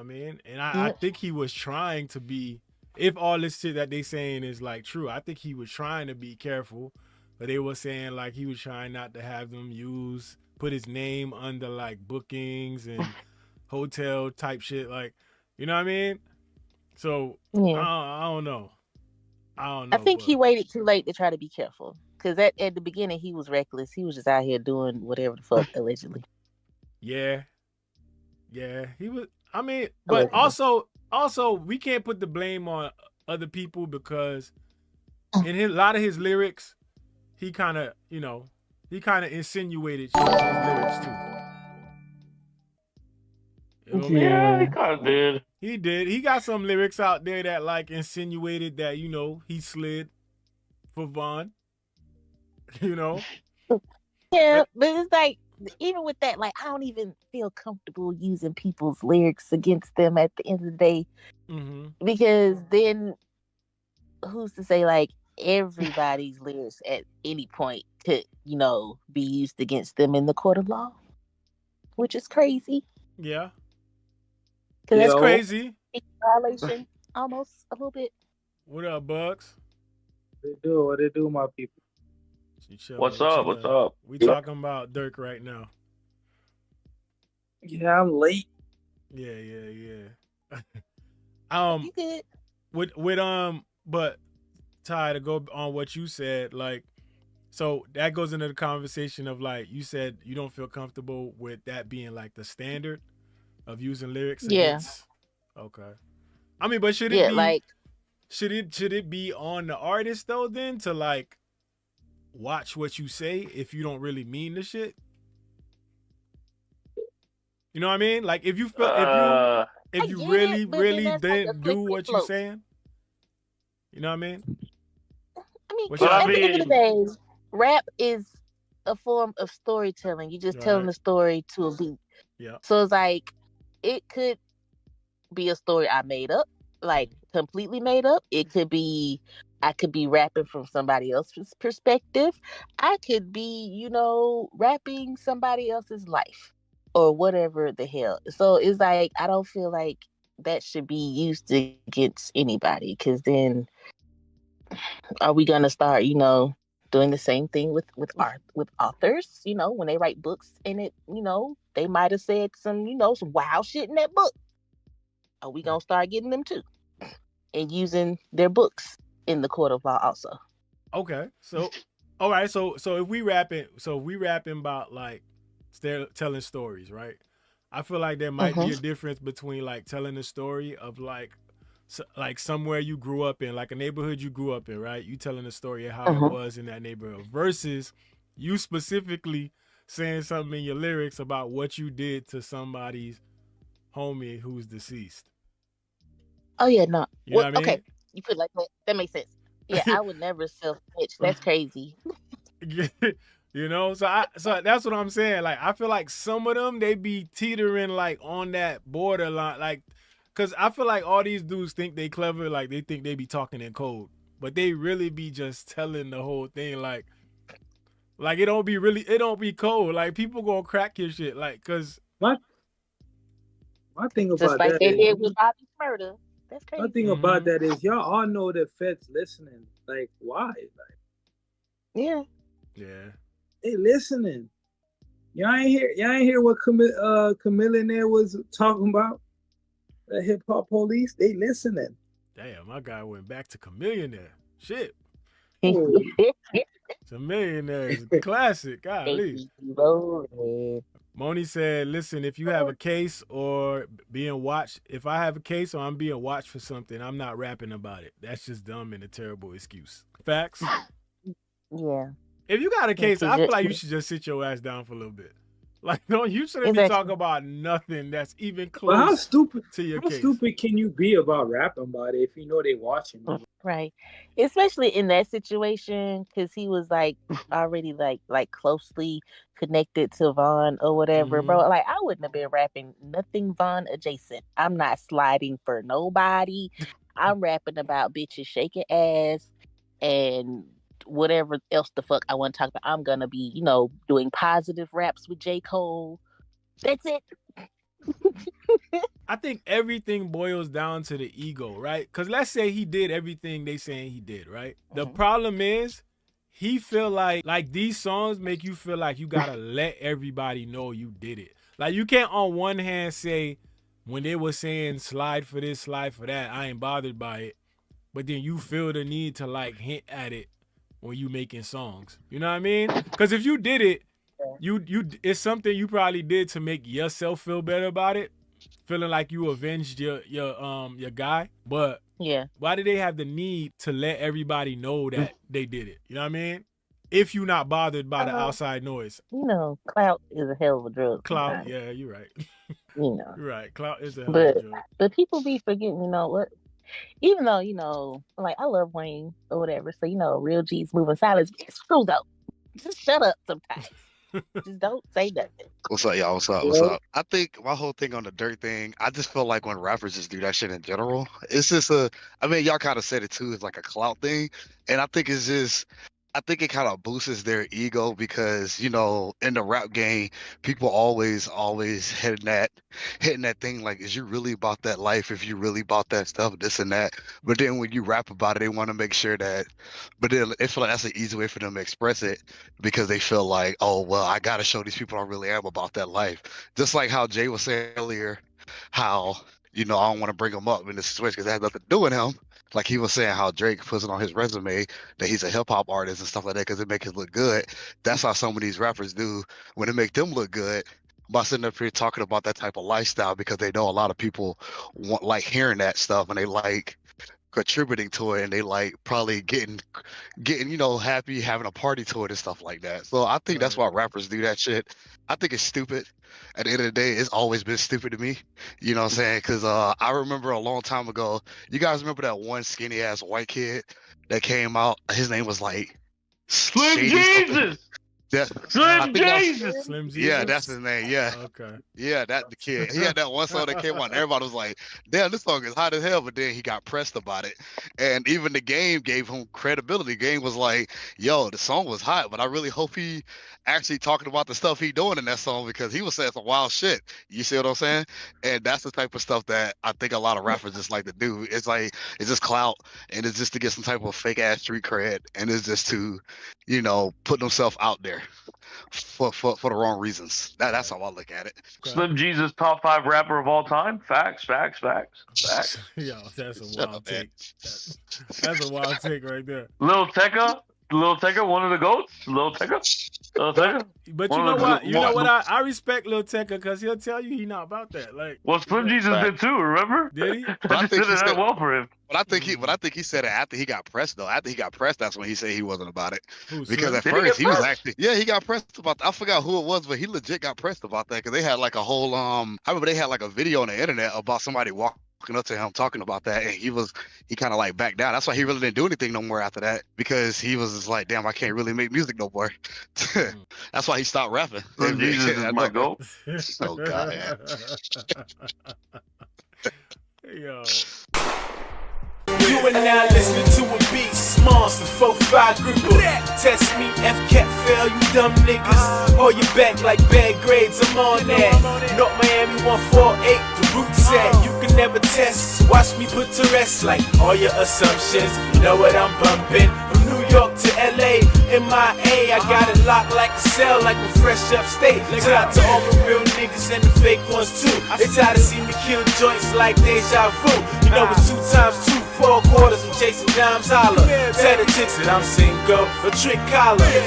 I mean? And I think he was trying to be, if all this shit that they saying is like true, I think he was trying to be careful. But they were saying like he was trying not to have them put his name under like bookings and hotel type shit. Like, you know what I mean? So Yeah. I don't know. I don't I know, think but he waited too late to try to be careful. Because at the beginning, he was reckless. He was just out here doing whatever the fuck, allegedly. yeah, yeah, he was. I mean, but Allegedly. also we can't put the blame on other people because in a lot of his lyrics, he kind of, he kind of insinuated shit in his lyrics too. You know what I mean? Yeah, he Yeah. kind of did. He did. He got some lyrics out there that like insinuated that he slid for Vaughn. You know, Yeah, but but it's like, even with that, like, I don't even feel comfortable using people's lyrics against them at the end of the day. mm-hmm. Because then who's to say, like, everybody's lyrics at any point could, be used against them in the court of law, which is crazy. Yeah, Because it's that's Yo, crazy. a violation, almost a little bit. What up, Bugs? what they do, my people. She chilling. What's What you up? What's got? up? We talking about Dirk right now. Yeah, I'm late. Yeah, yeah, yeah. You could. But Ty, to go on what you said, like, so that goes into the conversation of like you said you don't feel comfortable with that being like the standard of using lyrics Yeah. against. Okay. I mean, but Yeah, like, should it be on the artist though then to like watch what you say if you don't really mean the shit? You know what I mean? Like if you feel I if you get it, really but then really that's like a didn't do slippery what you slope. saying, you know what I mean? I mean, What because but y'all I at the think? end of the mean, day, rap is a form of storytelling. You're just telling Right. a story to a beat. Yeah. So it's like, it could be a story I made up, like completely made up. It could be, I could be rapping from somebody else's perspective. I could be, rapping somebody else's life or whatever the hell. So it's like, I don't feel like that should be used against anybody, because then are we gonna start, doing the same thing with art, with authors, when they write books, and they might have said some wild shit in that book. Are we gonna start getting them too and using their books in the court of law also? Okay. So, all right. So if we rapping about like telling stories, right? I feel like there might Mm-hmm. be a difference between like telling a story of like somewhere you grew up in, like a neighborhood you grew up in, right? You telling a story of how it Mm-hmm. was in that neighborhood versus you specifically saying something in your lyrics about what you did to somebody's homie who's deceased. Oh yeah, no. You know Well, what I okay, mean? you put it like that. That makes sense. Yeah, I would never self snitch. That's crazy. So that's what I'm saying. Like I feel like some of them they be teetering like on that borderline, like because I feel like all these dudes think they clever, like they think they be talking in code, but they really be just telling the whole thing, like it don't be code. Like people gonna crack your shit, like because My my thing Just about like that they is did with Bobby's murder. That's my crazy. thing about mm-hmm. that is y'all all know the feds listening. Like why? Like Yeah. Yeah. they listening. Y'all ain't hear what Chameleon was talking about. The hip hop police, they listening. Damn, my guy went back to Chameleon there. Shit. Oh, Chameleon there is a classic. They Golly. keep rolling. Moni said, listen, if you have a case or being watched, if I have a case or I'm being watched for something, I'm not rapping about it. That's just dumb and a terrible excuse. Facts. Yeah. If you got a Yeah, case, 'cause I feel like you should just sit your ass down for a little bit. Like, no, you shouldn't be talking exactly. about nothing that's even but close to your how case. stupid can you be about rapping about it if you know they watching you? Right. Especially in that situation, because he was like already like closely connected to Vaughn or whatever, Mm-hmm. bro. Like, I wouldn't have been rapping nothing Vaughn adjacent. I'm not sliding for nobody. I'm rapping about bitches shaking ass and whatever else the fuck I want to talk about. I'm gonna be, doing positive raps with J. Cole. That's it. I think everything boils down to the ego, right? Because let's say he did everything they saying he did, right? The problem is he feel like these songs make you feel like you gotta let everybody know you did it. Like you can't on one hand say when they were saying slide for this, slide for that, I ain't bothered by it, but then you feel the need to like hint at it when you making songs. You know what I mean? Because if you did it, you it's something you probably did to make yourself feel better about it, feeling like you avenged your guy. But Yeah. why do they have the need to let everybody know that they did it? You know what I mean? If you're not bothered by the outside noise. You know, clout is a hell of a drug. Clout, sometimes, yeah, you're right. You know. You're right. Clout is a hell of a drug. But people be forgetting, you know what? Even though, you know, like I love Wayne or whatever, so you know, real G's moving silence. It's true though. Just shut up sometimes. Just don't say nothing. What's up, y'all? What's up? What's up? I think my whole thing on the dirt thing, I just feel like when rappers just do that shit in general, it's just I mean, y'all kind of said it too, it's like a clout thing. And I think it's just, I think it kind of boosts their ego because, you know, in the rap game, people always hitting that thing like, is you really about that life? If you really about that stuff, this and that. But then when you rap about it, they want to make sure that, but then they feel like that's an easy way for them to express it because they feel like, oh, well, I got to show these people I really am about that life. Just like how Jay was saying earlier, how, you know, I don't want to bring him up in this situation because it has nothing to do with him. Like he was saying how Drake puts it on his resume that he's a hip hop artist and stuff like that because it makes it look good. That's how some of these rappers do when it make them look good by sitting up here talking about that type of lifestyle because they know a lot of people want like hearing that stuff and they like contributing to it and they like probably getting you know happy having a party to it and stuff like that. So I think that's why rappers do that shit. I think it's stupid. At the end of the day, it's always been stupid to me. You know what I'm saying? Because I remember a long time ago, you guys remember that one skinny ass white kid that came out? His name was like Slim Shady Jesus. Slim Jesus. Slim Jesus? Yeah, that's his name. Yeah. Okay. Yeah, that the kid. He had that one song that came out and everybody was like, damn, this song is hot as hell, but then he got pressed about it. And even the game gave him credibility. Game was like, yo, the song was hot, but I really hope he actually talking about the stuff he doing in that song because he was saying some wild shit. You see what I'm saying? And that's the type of stuff that I think a lot of rappers just like to do. It's like, it's just clout and it's just to get some type of fake ass street cred and it's just to, you know, put themselves out there for the wrong reasons. That's how I look at it. Slim Jesus, top 5 rapper of all time. Facts. Yo, that's a wild take. That's a wild take right there. Lil Tecca, one of the goats. Lil Tecca. But you know what? You know what? I respect Lil Tecca because he'll tell you he not about that. Like, well, Slim Jesus did too. Remember? Did he? I just did it well for him. But I think he said it after he got pressed though. After he got pressed, that's when he said he wasn't about it. Because at first he was actually he got pressed about that. I forgot who it was, but he legit got pressed about that because they had like a whole I remember they had like a video on the internet about somebody walking up to him talking about that, and he kind of like backed down. That's why he really didn't do anything no more after that because he was just like, damn, I can't really make music no more. That's why he stopped rapping. Jesus is my goat. Oh god. Yo. You are now listening to a beast monster 4-5 group. Test me, F-Cat fail, you dumb niggas. Hold your back like bad grades, I'm on that. North Miami 148, the root set. You can never test, watch me put to rest like all your assumptions. You know what I'm bumping. From New York to LA, MIA, I got it locked like a cell, like we're fresh upstate. Shout out to all the real niggas and the fake ones too. They try to see me kill joints like deja vu. You know it's 2 times 2, 4 quarters, I'm chasing dimes holler. Tell the chicks that I'm single, a trick collar.